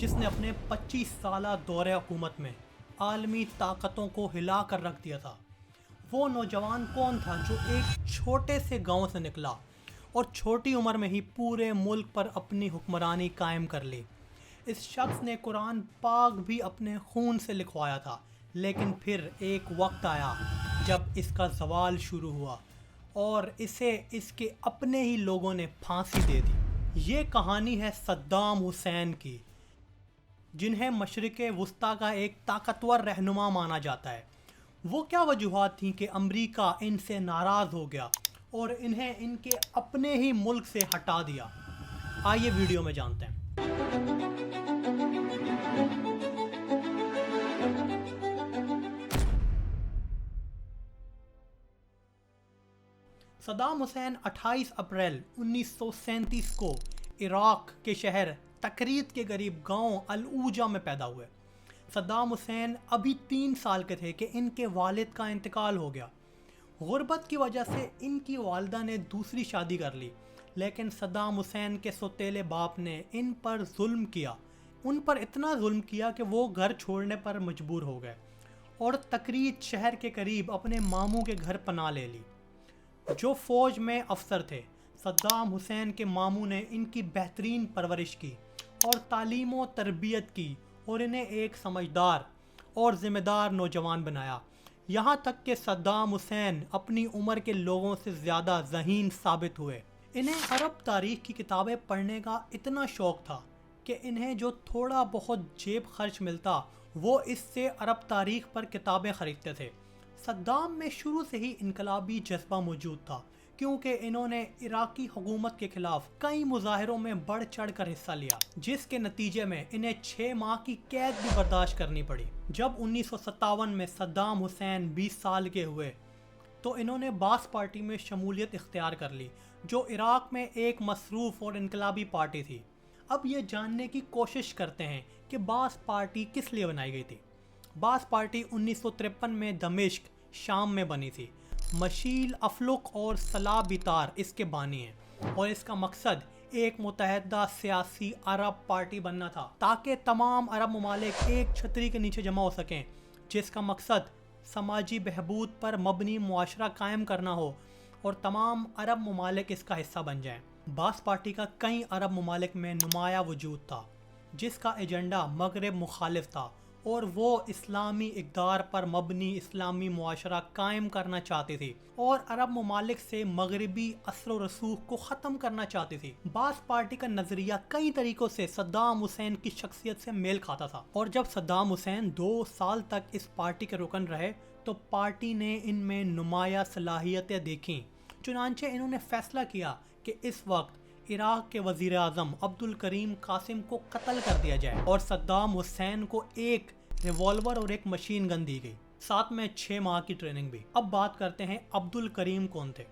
جس نے اپنے 25 سالہ دور حکومت میں عالمی طاقتوں کو ہلا کر رکھ دیا تھا۔ وہ نوجوان کون تھا جو ایک چھوٹے سے گاؤں سے نکلا اور چھوٹی عمر میں ہی پورے ملک پر اپنی حکمرانی قائم کر لی؟ اس شخص نے قرآن پاک بھی اپنے خون سے لکھوایا تھا، لیکن پھر ایک وقت آیا جب اس کا زوال شروع ہوا اور اسے اس کے اپنے ہی لوگوں نے پھانسی دے دی۔ یہ کہانی ہے صدام حسین کی، جنہیں مشرق وسطیٰ کا ایک طاقتور رہنما مانا جاتا ہے۔ وہ کیا وجوہات تھیں کہ امریکہ ان سے ناراض ہو گیا اور انہیں ان کے اپنے ہی ملک سے ہٹا دیا؟ آئیے ویڈیو میں جانتے ہیں۔ صدام حسین 28 اپریل 1937 کو عراق کے شہر تکریت کے قریب گاؤں العوجہ میں پیدا ہوئے۔ صدام حسین ابھی 3 سال کے تھے کہ ان کے والد کا انتقال ہو گیا۔ غربت کی وجہ سے ان کی والدہ نے دوسری شادی کر لی، لیکن صدام حسین کے سوتیلے باپ نے ان پر ظلم کیا۔ ان پر اتنا ظلم کیا کہ وہ گھر چھوڑنے پر مجبور ہو گئے اور تکریت شہر کے قریب اپنے ماموں کے گھر پناہ لے لی، جو فوج میں افسر تھے۔ صدام حسین کے ماموں نے ان کی بہترین پرورش کی اور تعلیم و تربیت کی اور انہیں ایک سمجھدار اور ذمہ دار نوجوان بنایا، یہاں تک کہ صدام حسین اپنی عمر کے لوگوں سے زیادہ ذہین ثابت ہوئے۔ انہیں عرب تاریخ کی کتابیں پڑھنے کا اتنا شوق تھا کہ انہیں جو تھوڑا بہت جیب خرچ ملتا وہ اس سے عرب تاریخ پر کتابیں خریدتے تھے۔ صدام میں شروع سے ہی انقلابی جذبہ موجود تھا، کیونکہ انہوں نے عراقی حکومت کے خلاف کئی مظاہروں میں بڑھ چڑھ کر حصہ لیا، جس کے نتیجے میں انہیں 6 ماہ کی قید بھی برداشت کرنی پڑی۔ جب 1957 میں صدام حسین 20 سال کے ہوئے تو انہوں نے باس پارٹی میں شمولیت اختیار کر لی، جو عراق میں ایک مصروف اور انقلابی پارٹی تھی۔ اب یہ جاننے کی کوشش کرتے ہیں کہ باس پارٹی کس لیے بنائی گئی تھی۔ باس پارٹی 1953 میں دمشق، شام میں بنی تھی۔ مشیل افلق اور صلاح بیطار اس کے بانی ہیں، اور اس کا مقصد ایک متحدہ سیاسی عرب پارٹی بننا تھا تاکہ تمام عرب ممالک ایک چھتری کے نیچے جمع ہو سکیں، جس کا مقصد سماجی بہبود پر مبنی معاشرہ قائم کرنا ہو اور تمام عرب ممالک اس کا حصہ بن جائیں۔ باس پارٹی کا کئی عرب ممالک میں نمایاں وجود تھا، جس کا ایجنڈا مغرب مخالف تھا اور وہ اسلامی اقدار پر مبنی اسلامی معاشرہ قائم کرنا چاہتی تھی اور عرب ممالک سے مغربی اثر و رسوخ کو ختم کرنا چاہتی تھی۔ باس پارٹی کا نظریہ کئی طریقوں سے صدام حسین کی شخصیت سے میل کھاتا تھا، اور جب صدام حسین 2 سال تک اس پارٹی کے رکن رہے تو پارٹی نے ان میں نمایاں صلاحیتیں دیکھیں۔ چنانچہ انہوں نے فیصلہ کیا کہ اس وقت عراق کے وزیر اعظم عبدالکریم قاسم کو قتل کر دیا جائے، اور صدام حسین کو ایک ریوالور اور ایک مشین گن دی گئی، ساتھ میں 6 ماہ کی ٹریننگ بھی۔ اب بات کرتے ہیں عبدالکریم کون تھے۔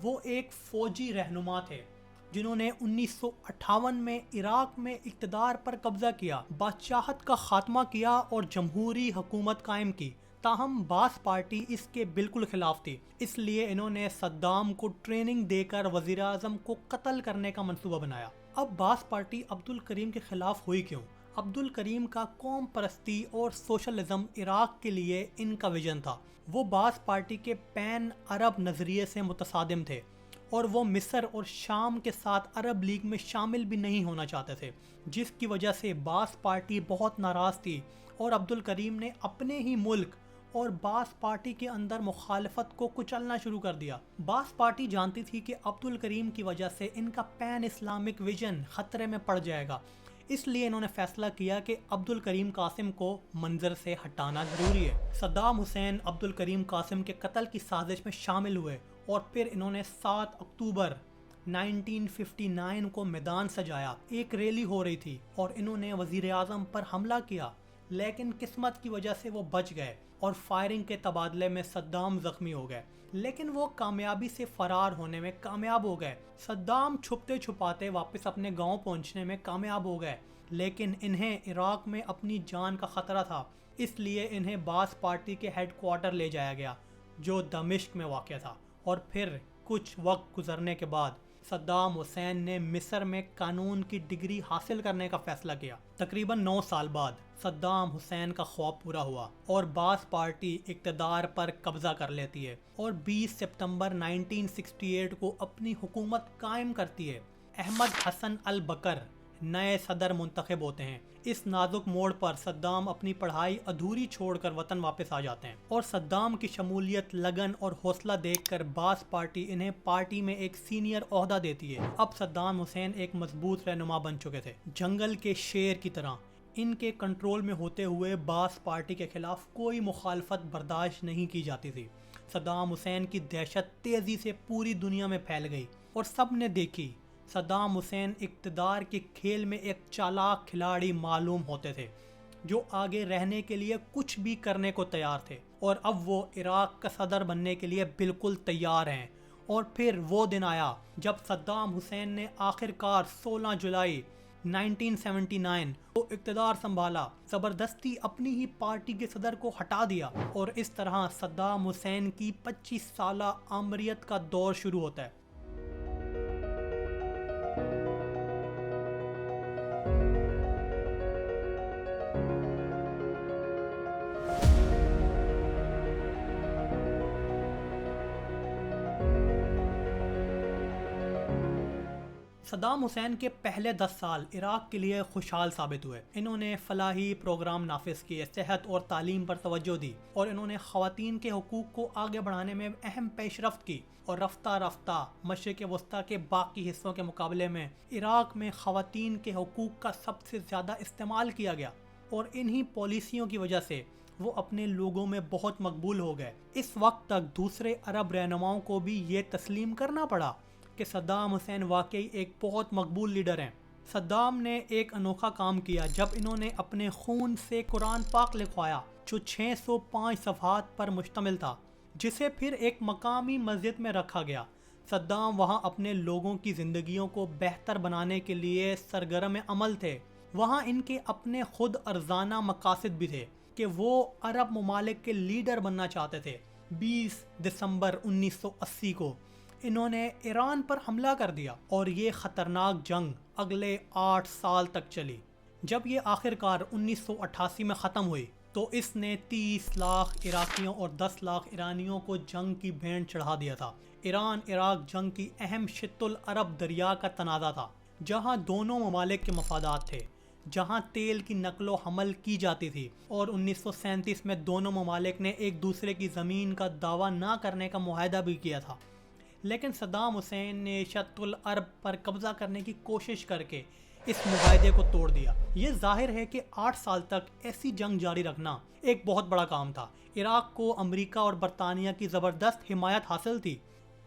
وہ ایک فوجی رہنما تھے جنہوں نے 1958 میں عراق میں اقتدار پر قبضہ کیا، بادشاہت کا خاتمہ کیا اور جمہوری حکومت قائم کی۔ تاہم باس پارٹی اس کے بالکل خلاف تھی، اس لیے انہوں نے صدام کو ٹریننگ دے کر وزیر اعظم کو قتل کرنے کا منصوبہ بنایا۔ اب باس پارٹی عبدالکریم کے خلاف ہوئی کیوں؟ عبدالکریم کا قوم پرستی اور سوشلزم عراق کے لیے ان کا ویژن تھا۔ وہ باس پارٹی کے پین عرب نظریے سے متصادم تھے اور وہ مصر اور شام کے ساتھ عرب لیگ میں شامل بھی نہیں ہونا چاہتے تھے، جس کی وجہ سے باس پارٹی بہت ناراض تھی اور عبدالکریم نے اپنے ہی ملک اور باس پارٹی کے اندر مخالفت کو کچلنا شروع کر دیا۔ باس پارٹی جانتی تھی کہ عبدالکریم کی وجہ سے ان کا پین اسلامک ویژن خطرے میں پڑ جائے گا، اس لیے انہوں نے فیصلہ کیا کہ عبدالکریم قاسم کو منظر سے ہٹانا ضروری ہے۔ صدام حسین عبدالکریم قاسم کے قتل کی سازش میں شامل ہوئے اور پھر انہوں نے 7 اکتوبر 1959 کو میدان سجایا۔ ایک ریلی ہو رہی تھی اور انہوں نے وزیر اعظم پر حملہ کیا، لیکن قسمت کی وجہ سے وہ بچ گئے اور فائرنگ کے تبادلے میں صدام زخمی ہو گئے، لیکن وہ کامیابی سے فرار ہونے میں کامیاب ہو گئے۔ صدام چھپتے چھپاتے واپس اپنے گاؤں پہنچنے میں کامیاب ہو گئے، لیکن انہیں عراق میں اپنی جان کا خطرہ تھا، اس لیے انہیں باس پارٹی کے ہیڈ کوارٹر لے جایا گیا جو دمشق میں واقع تھا، اور پھر کچھ وقت گزرنے کے بعد صدام حسین نے مصر میں قانون کی ڈگری حاصل کرنے کا فیصلہ کیا۔ تقریباً 9 سال بعد صدام حسین کا خواب پورا ہوا اور باعث پارٹی اقتدار پر قبضہ کر لیتی ہے اور 20 سپتمبر 1968 کو اپنی حکومت قائم کرتی ہے۔ احمد حسن البکر نئے صدر منتخب ہوتے ہیں۔ اس نازک موڑ پر صدام اپنی پڑھائی ادھوری چھوڑ کر وطن واپس آ جاتے ہیں اور صدام کی شمولیت، لگن اور حوصلہ دیکھ کر باعث پارٹی انہیں پارٹی میں ایک سینئر عہدہ دیتی ہے۔ اب صدام حسین ایک مضبوط رہنما بن چکے تھے، جنگل کے شیر کی طرح۔ ان کے کنٹرول میں ہوتے ہوئے باعث پارٹی کے خلاف کوئی مخالفت برداشت نہیں کی جاتی تھی۔ صدام حسین کی دہشت تیزی سے پوری دنیا میں پھیل گئی اور سب نے دیکھی صدام حسین اقتدار کے کھیل میں ایک چالاک کھلاڑی معلوم ہوتے تھے جو آگے رہنے کے لیے کچھ بھی کرنے کو تیار تھے، اور اب وہ عراق کا صدر بننے کے لیے بالکل تیار ہیں۔ اور پھر وہ دن آیا جب صدام حسین نے آخرکار 16 جولائی 1979 کو اقتدار سنبھالا، زبردستی اپنی ہی پارٹی کے صدر کو ہٹا دیا، اور اس طرح صدام حسین کی 25 سالہ آمریت کا دور شروع ہوتا ہے۔ صدام حسین کے پہلے 10 سال عراق کے لیے خوشحال ثابت ہوئے۔ انہوں نے فلاحی پروگرام نافذ کیے، صحت اور تعلیم پر توجہ دی، اور انہوں نے خواتین کے حقوق کو آگے بڑھانے میں اہم پیش رفت کی، اور رفتہ رفتہ مشرق وسطیٰ کے باقی حصوں کے مقابلے میں عراق میں خواتین کے حقوق کا سب سے زیادہ استعمال کیا گیا، اور انہی پالیسیوں کی وجہ سے وہ اپنے لوگوں میں بہت مقبول ہو گئے۔ اس وقت تک دوسرے عرب رہنماؤں کو بھی یہ تسلیم کرنا پڑا کہ صدام حسین واقعی ایک بہت مقبول لیڈر ہیں۔ صدام نے ایک انوکھا کام کیا جب انہوں نے اپنے خون سے قرآن پاک لکھوایا جو 605 صفحات پر مشتمل تھا، جسے پھر ایک مقامی مسجد میں رکھا گیا۔ صدام وہاں اپنے لوگوں کی زندگیوں کو بہتر بنانے کے لیے سرگرم عمل تھے۔ وہاں ان کے اپنے خود ارزانہ مقاصد بھی تھے کہ وہ عرب ممالک کے لیڈر بننا چاہتے تھے۔ 20 دسمبر 1980 کو انہوں نے ایران پر حملہ کر دیا، اور یہ خطرناک جنگ اگلے 8 سال تک چلی۔ جب یہ آخرکار 1988 میں ختم ہوئی تو اس نے 30 لاکھ عراقیوں اور 10 لاکھ ایرانیوں کو جنگ کی بھینٹ چڑھا دیا تھا۔ ایران عراق جنگ کی اہم شط العرب دریا کا تنازع تھا، جہاں دونوں ممالک کے مفادات تھے، جہاں تیل کی نقل و حمل کی جاتی تھی، اور 1937 میں دونوں ممالک نے ایک دوسرے کی زمین کا دعویٰ نہ کرنے کا معاہدہ بھی کیا تھا۔ لیکن صدام حسین نے شط العرب پر قبضہ کرنے کی کوشش کر کے اس معاہدے کو توڑ دیا۔ یہ ظاہر ہے کہ 8 سال تک ایسی جنگ جاری رکھنا ایک بہت بڑا کام تھا۔ عراق کو امریکہ اور برطانیہ کی زبردست حمایت حاصل تھی۔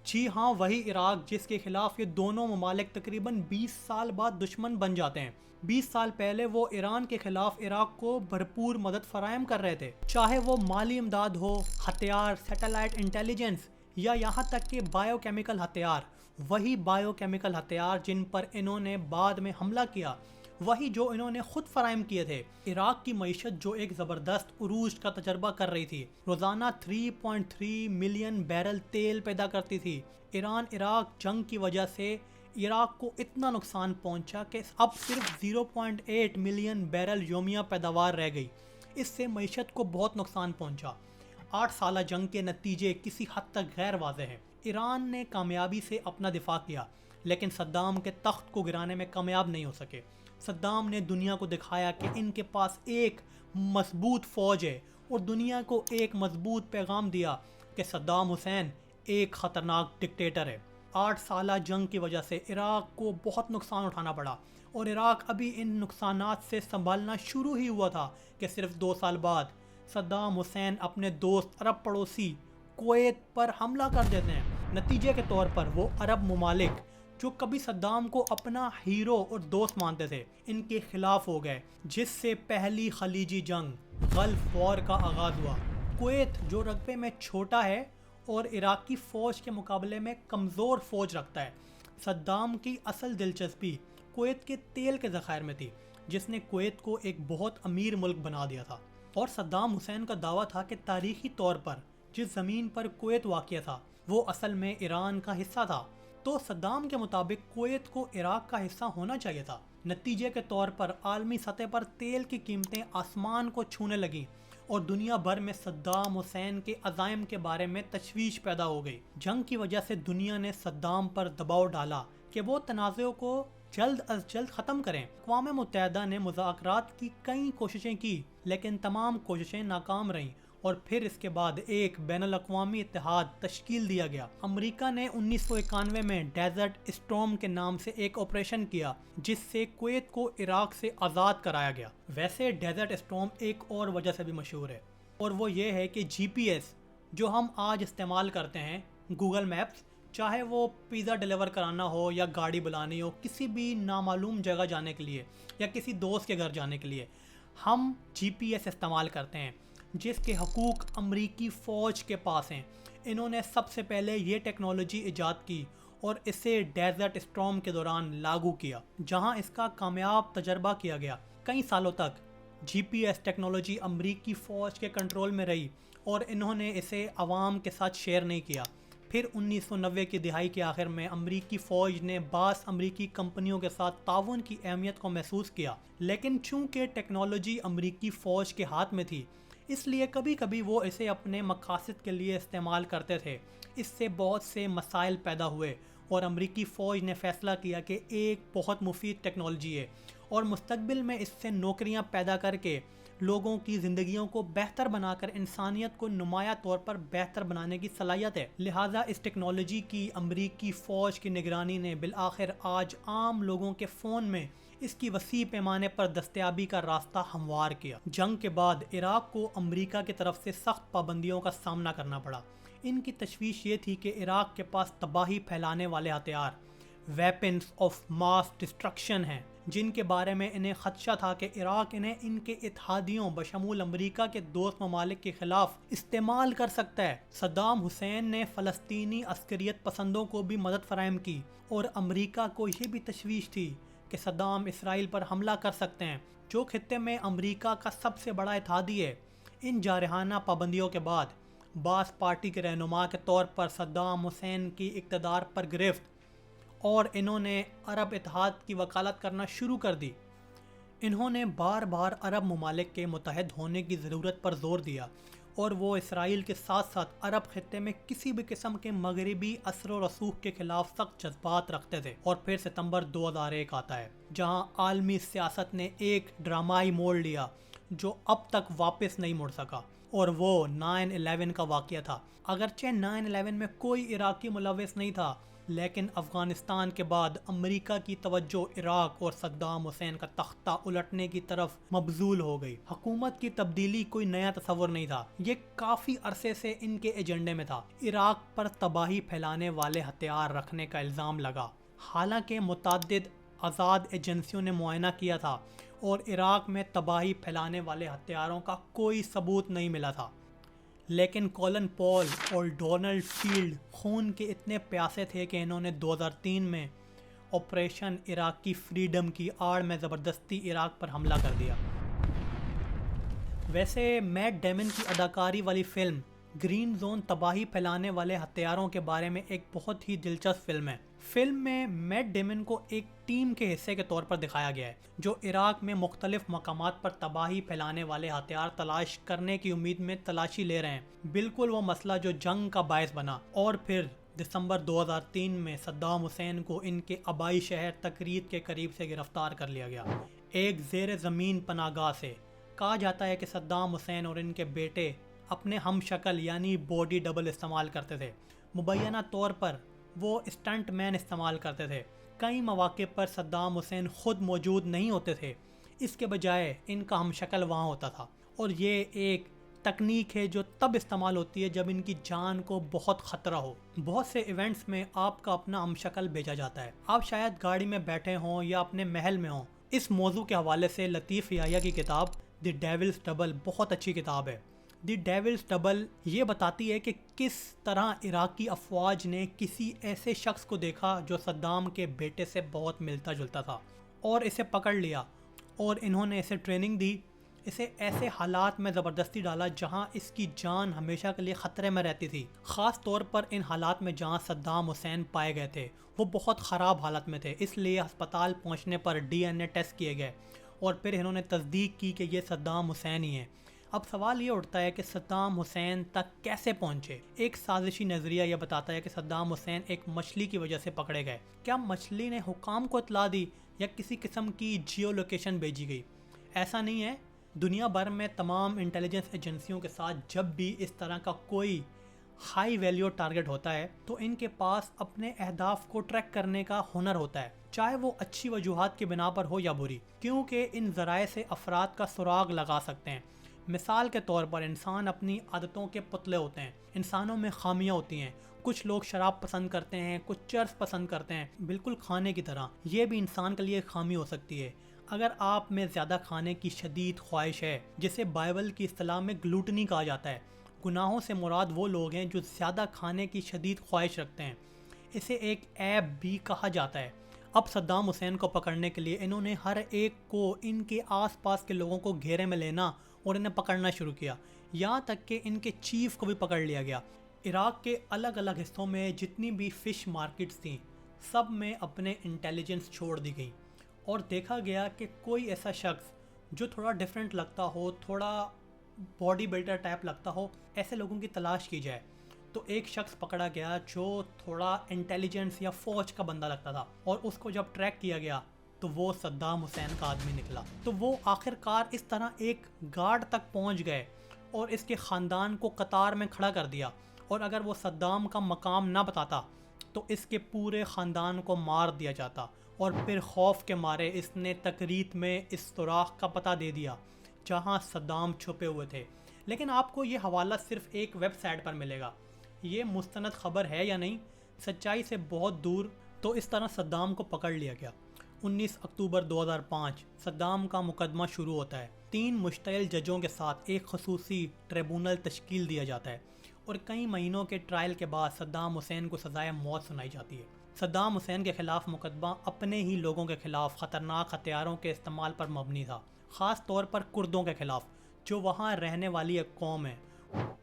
جی ہاں، وہی عراق جس کے خلاف یہ دونوں ممالک تقریباً 20 سال بعد دشمن بن جاتے ہیں۔ 20 سال پہلے وہ ایران کے خلاف عراق کو بھرپور مدد فراہم کر رہے تھے، چاہے وہ مالی امداد ہو، ہتھیار، سیٹلائٹ انٹیلیجنس، یا یہاں تک کہ بائیو کیمیکل ہتھیار۔ وہی بائیو کیمیکل ہتھیار جن پر انہوں نے بعد میں حملہ کیا، وہی جو انہوں نے خود فراہم کیے تھے۔ عراق کی معیشت جو ایک زبردست عروج کا تجربہ کر رہی تھی، روزانہ 3.3 ملین بیرل تیل پیدا کرتی تھی۔ ایران عراق جنگ کی وجہ سے عراق کو اتنا نقصان پہنچا کہ اب صرف 0.8 ملین بیرل یومیہ پیداوار رہ گئی۔ اس سے معیشت کو بہت نقصان پہنچا۔ 8 سالہ جنگ کے نتیجے کسی حد تک غیر واضح ہیں۔ ایران نے کامیابی سے اپنا دفاع کیا، لیکن صدام کے تخت کو گرانے میں کامیاب نہیں ہو سکے۔ صدام نے دنیا کو دکھایا کہ ان کے پاس ایک مضبوط فوج ہے، اور دنیا کو ایک مضبوط پیغام دیا کہ صدام حسین ایک خطرناک ڈکٹیٹر ہے۔ 8 سالہ جنگ کی وجہ سے عراق کو بہت نقصان اٹھانا پڑا، اور عراق ابھی ان نقصانات سے سنبھالنا شروع ہی ہوا تھا کہ صرف 2 سال بعد صدام حسین اپنے دوست عرب پڑوسی کویت پر حملہ کر دیتے ہیں۔ نتیجے کے طور پر وہ عرب ممالک جو کبھی صدام کو اپنا ہیرو اور دوست مانتے تھے، ان کے خلاف ہو گئے، جس سے پہلی خلیجی جنگ گلف وار کا آغاز ہوا۔ کویت جو رقبے میں چھوٹا ہے اور عراقی فوج کے مقابلے میں کمزور فوج رکھتا ہے، صدام کی اصل دلچسپی کویت کے تیل کے ذخائر میں تھی، جس نے کویت کو ایک بہت امیر ملک بنا دیا تھا۔ اور صدام حسین کا دعویٰ تھا کہ تاریخی طور پر جس زمین پر کویت واقع تھا وہ اصل میں ایران کا حصہ تھا۔ تو صدام کے مطابق کویت کو عراق کا حصہ ہونا چاہیے تھا۔ نتیجے کے طور پر عالمی سطح پر تیل کی قیمتیں آسمان کو چھونے لگیں اور دنیا بھر میں صدام حسین کے عزائم کے بارے میں تشویش پیدا ہو گئی۔ جنگ کی وجہ سے دنیا نے صدام پر دباؤ ڈالا کہ وہ تنازعوں کو جلد از جلد ختم کریں۔ اقوام متحدہ نے مذاکرات کی کئی کوششیں کی لیکن تمام کوششیں ناکام رہیں اور پھر اس کے بعد ایک بین الاقوامی اتحاد تشکیل دیا گیا۔ امریکہ نے 1991 میں ڈیزرٹ اسٹارم کے نام سے ایک آپریشن کیا جس سے کویت کو عراق سے آزاد کرایا گیا۔ ویسے ڈیزرٹ اسٹارم ایک اور وجہ سے بھی مشہور ہے اور وہ یہ ہے کہ جی پی ایس جو ہم آج استعمال کرتے ہیں، گوگل میپس، چاہے وہ پیزا ڈیلیور کرانا ہو یا گاڑی بلانی ہو، کسی بھی نامعلوم جگہ جانے کے لیے یا کسی دوست کے گھر جانے کے لیے ہم جی پی ایس استعمال کرتے ہیں، جس کے حقوق امریکی فوج کے پاس ہیں۔ انہوں نے سب سے پہلے یہ ٹیکنالوجی ایجاد کی اور اسے ڈیزرٹ اسٹارم کے دوران لاگو کیا، جہاں اس کا کامیاب تجربہ کیا گیا۔ کئی سالوں تک جی پی ایس ٹیکنالوجی امریکی فوج کے کنٹرول میں رہی اور انہوں نے اسے عوام کے ساتھ شیئر نہیں کیا۔ پھر 1990 کی دہائی کے آخر میں امریکی فوج نے بعض امریکی کمپنیوں کے ساتھ تعاون کی اہمیت کو محسوس کیا، لیکن چونکہ ٹیکنالوجی امریکی فوج کے ہاتھ میں تھی اس لیے کبھی کبھی وہ اسے اپنے مقاصد کے لیے استعمال کرتے تھے۔ اس سے بہت سے مسائل پیدا ہوئے اور امریکی فوج نے فیصلہ کیا کہ ایک بہت مفید ٹیکنالوجی ہے اور مستقبل میں اس سے نوکریاں پیدا کر کے لوگوں کی زندگیوں کو بہتر بنا کر انسانیت کو نمایاں طور پر بہتر بنانے کی صلاحیت ہے۔ لہٰذا اس ٹیکنالوجی کی امریکی فوج کی نگرانی نے بالآخر آج عام لوگوں کے فون میں اس کی وسیع پیمانے پر دستیابی کا راستہ ہموار کیا۔ جنگ کے بعد عراق کو امریکہ کی طرف سے سخت پابندیوں کا سامنا کرنا پڑا۔ ان کی تشویش یہ تھی کہ عراق کے پاس تباہی پھیلانے والے ہتھیار، ویپنز آف ماس ڈسٹرکشن ہیں، جن کے بارے میں انہیں خدشہ تھا کہ عراق انہیں ان کے اتحادیوں بشمول امریکہ کے دوست ممالک کے خلاف استعمال کر سکتا ہے۔ صدام حسین نے فلسطینی عسکریت پسندوں کو بھی مدد فراہم کی اور امریکہ کو یہ بھی تشویش تھی کہ صدام اسرائیل پر حملہ کر سکتے ہیں، جو خطے میں امریکہ کا سب سے بڑا اتحادی ہے۔ ان جارحانہ پابندیوں کے بعد باس پارٹی کے رہنما کے طور پر صدام حسین کی اقتدار پر گرفت اور انہوں نے عرب اتحاد کی وکالت کرنا شروع کر دی۔ انہوں نے بار بار عرب ممالک کے متحد ہونے کی ضرورت پر زور دیا اور وہ اسرائیل کے ساتھ ساتھ عرب خطے میں کسی بھی قسم کے مغربی اثر و رسوخ کے خلاف سخت جذبات رکھتے تھے۔ اور پھر ستمبر 2001 آتا ہے جہاں عالمی سیاست نے ایک ڈرامائی موڑ لیا جو اب تک واپس نہیں مڑ سکا، اور وہ 9/11 کا واقعہ تھا۔ اگرچہ 9/11 میں کوئی عراقی ملوث نہیں تھا، لیکن افغانستان کے بعد امریکہ کی توجہ عراق اور صدام حسین کا تختہ الٹنے کی طرف مبذول ہو گئی۔ حکومت کی تبدیلی کوئی نیا تصور نہیں تھا، یہ کافی عرصے سے ان کے ایجنڈے میں تھا۔ عراق پر تباہی پھیلانے والے ہتھیار رکھنے کا الزام لگا، حالانکہ متعدد آزاد ایجنسیوں نے معائنہ کیا تھا اور عراق میں تباہی پھیلانے والے ہتھیاروں کا کوئی ثبوت نہیں ملا تھا۔ لیکن کولن پول اور ڈونلڈ فیلڈ خون کے اتنے پیاسے تھے کہ انہوں نے 2003 میں آپریشن عراقی فریڈم کی آڑ میں زبردستی عراق پر حملہ کر دیا۔ ویسے میٹ ڈیمن کی اداکاری والی فلم گرین زون تباہی پھیلانے والے ہتھیاروں کے بارے میں ایک بہت ہی دلچسپ فلم ہے۔ فلم میں میٹ ڈیمن کو ایک ٹیم کے حصے کے طور پر دکھایا گیا ہے جو عراق میں مختلف مقامات پر تباہی پھیلانے والے ہتھیار تلاش کرنے کی امید میں تلاشی لے رہے ہیں، بالکل وہ مسئلہ جو جنگ کا باعث بنا۔ اور پھر دسمبر 2003 میں صدام حسین کو ان کے آبائی شہر تکریت کے قریب سے گرفتار کر لیا گیا، ایک زیر زمین پناہ گاہ سے۔ کہا جاتا ہے کہ صدام حسین اور ان کے بیٹے اپنے ہم شکل یعنی باڈی ڈبل استعمال کرتے تھے، مبینہ طور پر وہ اسٹنٹ مین استعمال کرتے تھے۔ کئی مواقع پر صدام حسین خود موجود نہیں ہوتے تھے، اس کے بجائے ان کا ہم شکل وہاں ہوتا تھا، اور یہ ایک تکنیک ہے جو تب استعمال ہوتی ہے جب ان کی جان کو بہت خطرہ ہو۔ بہت سے ایونٹس میں آپ کا اپنا ہم شکل بھیجا جاتا ہے، آپ شاید گاڑی میں بیٹھے ہوں یا اپنے محل میں ہوں۔ اس موضوع کے حوالے سے لطیف یحییٰ کی کتاب دی ڈیولز ڈبل بہت اچھی کتاب ہے۔ دی ڈیولز ڈبل یہ بتاتی ہے کہ کس طرح عراقی افواج نے کسی ایسے شخص کو دیکھا جو صدام کے بیٹے سے بہت ملتا جلتا تھا اور اسے پکڑ لیا، اور انہوں نے اسے ٹریننگ دی اسے ایسے حالات میں زبردستی ڈالا جہاں اس کی جان ہمیشہ کے لیے خطرے میں رہتی تھی، خاص طور پر ان حالات میں جہاں صدام حسین پائے گئے تھے وہ بہت خراب حالت میں تھے، اس لیے ہسپتال پہنچنے پر DNA ٹیسٹ کیے گئے اور پھر انہوں نے تصدیق کی کہ یہ صدام حسین ہی ہیں۔ اب سوال یہ اٹھتا ہے کہ صدام حسین تک کیسے پہنچے؟ ایک سازشی نظریہ یہ بتاتا ہے کہ صدام حسین ایک مچھلی کی وجہ سے پکڑے گئے۔ کیا مچھلی نے حکام کو اطلاع دی یا کسی قسم کی جیو لوکیشن بھیجی گئی؟ ایسا نہیں ہے، دنیا بھر میں تمام انٹیلیجنس ایجنسیوں کے ساتھ جب بھی اس طرح کا کوئی ہائی ویلیو ٹارگٹ ہوتا ہے تو ان کے پاس اپنے اہداف کو ٹریک کرنے کا ہنر ہوتا ہے، چاہے وہ اچھی وجوہات کی بنا پر ہو یا بری، کیونکہ ان ذرائع سے افراد کا سراغ لگا سکتے ہیں۔ مثال کے طور پر انسان اپنی عادتوں کے پتلے ہوتے ہیں، انسانوں میں خامیاں ہوتی ہیں، کچھ لوگ شراب پسند کرتے ہیں، کچھ چرس پسند کرتے ہیں، بالکل کھانے کی طرح یہ بھی انسان کے لیے ایک خامی ہو سکتی ہے۔ اگر آپ میں زیادہ کھانے کی شدید خواہش ہے، جسے بائبل کی اصطلاح میں گلوٹنی کہا جاتا ہے، گناہوں سے مراد وہ لوگ ہیں جو زیادہ کھانے کی شدید خواہش رکھتے ہیں، اسے ایک عیب بھی کہا جاتا ہے۔ اب صدام حسین کو پکڑنے کے لیے انہوں نے ہر ایک کو ان کے آس پاس کے لوگوں کو گھیرے میں لینا اور انہیں پکڑنا شروع کیا، یہاں تک کہ ان کے چیف کو بھی پکڑ لیا گیا۔ عراق کے الگ الگ حصوں میں جتنی بھی فش مارکیٹس تھیں سب میں اپنے انٹیلیجنس چھوڑ دی گئیں اور دیکھا گیا کہ کوئی ایسا شخص جو تھوڑا ڈیفرنٹ لگتا ہو، تھوڑا باڈی بلڈر ٹائپ لگتا ہو، ایسے لوگوں کی تلاش کی جائے۔ تو ایک شخص پکڑا گیا جو تھوڑا انٹیلیجنس یا فوج کا بندہ لگتا تھا، اور اس کو جب ٹریک کیا گیا تو وہ صدام حسین کا آدمی نکلا۔ تو وہ آخر کار اس طرح ایک گارڈ تک پہنچ گئے اور اس کے خاندان کو قطار میں کھڑا کر دیا، اور اگر وہ صدام کا مقام نہ بتاتا تو اس کے پورے خاندان کو مار دیا جاتا، اور پھر خوف کے مارے اس نے تکریت میں اس سوراخ کا پتہ دے دیا جہاں صدام چھپے ہوئے تھے۔ لیکن آپ کو یہ حوالہ صرف ایک ویب سائٹ پر ملے گا، یہ مستند خبر ہے یا نہیں، سچائی سے بہت دور۔ تو اس طرح صدام کو پکڑ لیا گیا۔ 19 اکتوبر 2005 صدام کا مقدمہ شروع ہوتا ہے، 3 مشتعل ججوں کے ساتھ ایک خصوصی ٹریبونل تشکیل دیا جاتا ہے، اور کئی مہینوں کے ٹرائل کے بعد صدام حسین کو سزائے موت سنائی جاتی ہے۔ صدام حسین کے خلاف مقدمہ اپنے ہی لوگوں کے خلاف خطرناک ہتھیاروں کے استعمال پر مبنی تھا، خاص طور پر کردوں کے خلاف جو وہاں رہنے والی ایک قوم ہے۔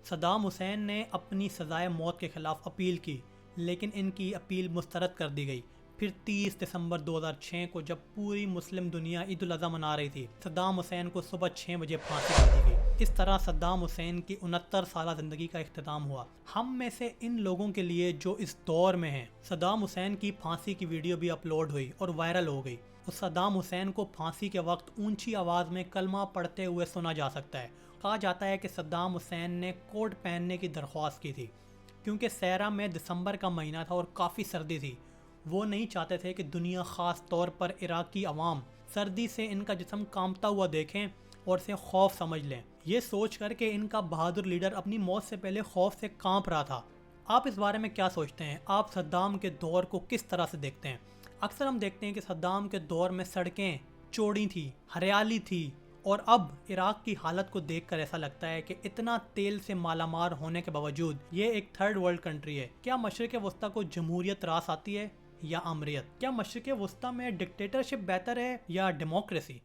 صدام حسین نے اپنی سزائے موت کے خلاف اپیل کی، لیکن ان کی اپیل مسترد کر دی گئی۔ پھر 30 دسمبر 2006 کو جب پوری مسلم دنیا عید الاضحیٰ منا رہی تھی، صدام حسین کو صبح 6 بجے پھانسی کر دی گئی۔ اس طرح صدام حسین کی 69 سالہ زندگی کا اختتام ہوا۔ ہم میں سے ان لوگوں کے لیے جو اس دور میں ہیں، صدام حسین کی پھانسی کی ویڈیو بھی اپلوڈ ہوئی اور وائرل ہو گئی، اور صدام حسین کو پھانسی کے وقت اونچی آواز میں کلمہ پڑھتے ہوئے سنا جا سکتا ہے۔ کہا جاتا ہے کہ صدام حسین نے کوٹ پہننے کی درخواست کی تھی، کیونکہ سیرا میں دسمبر کا مہینہ تھا اور کافی سردی تھی۔ وہ نہیں چاہتے تھے کہ دنیا، خاص طور پر عراقی عوام، سردی سے ان کا جسم کانپتا ہوا دیکھیں اور اسے خوف سمجھ لیں، یہ سوچ کر کہ ان کا بہادر لیڈر اپنی موت سے پہلے خوف سے کانپ رہا تھا۔ آپ اس بارے میں کیا سوچتے ہیں؟ آپ صدام کے دور کو کس طرح سے دیکھتے ہیں؟ اکثر ہم دیکھتے ہیں کہ صدام کے دور میں سڑکیں چوڑی تھی، ہریالی تھی، اور اب عراق کی حالت کو دیکھ کر ایسا لگتا ہے کہ اتنا تیل سے مالا مال ہونے کے باوجود یہ ایک تھرڈ ورلڈ کنٹری ہے۔ کیا مشرق وسطیٰ کو جمہوریت راس آتی ہے یا آمریت؟ کیا مشرق وسطیٰ میں ڈکٹیٹرشپ بہتر ہے یا ڈیموکریسی؟